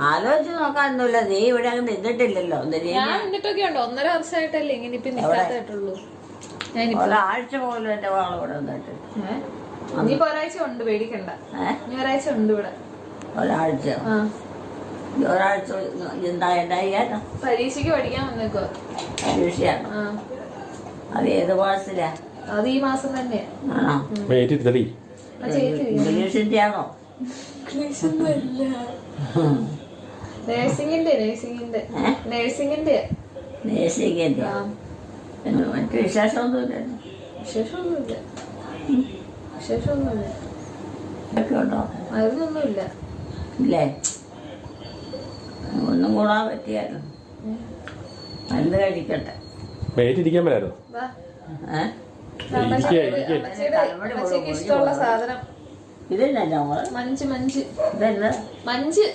ആലോചിച്ച് നോക്കാനൊന്നുമില്ല. നീ ഇവിടെ അങ്ങ് നിന്നിട്ടില്ലല്ലോ. ഞാൻ നിന്നിട്ടൊക്കെ ഉണ്ടോ? 1.5 വർഷമായിട്ടല്ലേ ഇങ്ങനെ ഇപ്പൊ നിൽക്കാത്തായിട്ടുള്ളൂ. ഒരാഴ്ച പോലും എന്റെ വാള് ഇവിടെ നിന്നിട്ട്. ഇനിയിപ്പോ ഒരാഴ്ച ഉണ്ട്, പേടിക്കണ്ട. ഇനി ഒരാഴ്ച ഉണ്ട് ഇവിടെ. ഒരാഴ്ച എന്തായാലും പരീക്ഷയ്ക്ക് പഠിക്കാൻ വന്നേക്കോ. പരീക്ഷയാണ്. അത് ഏത് മാസത്തിലാ? അത് ഈ മാസം തന്നെയാ. ആണോ? ഇംഗ്ലീഷിന്റെ ആണോ? നേഴ്സിംഗിന്റെ നേഴ്സിംഗിന്റെ മറ്റു വിശേഷമൊന്നുമില്ലല്ലോ. വിശേഷമൊന്നുമില്ല. ഇതൊക്കെ ഉണ്ടോ? മരുന്നൊന്നുമില്ല. ഇല്ലേ? ഒന്നും കൂടാൻ പറ്റിയാലോ. മരുന്ന് കഴിക്കട്ടെ. ഇഷ്ടമുള്ള സാധനം ഇതന്നെ മഞ്ച്. ഇതന്നെ മഞ്ച്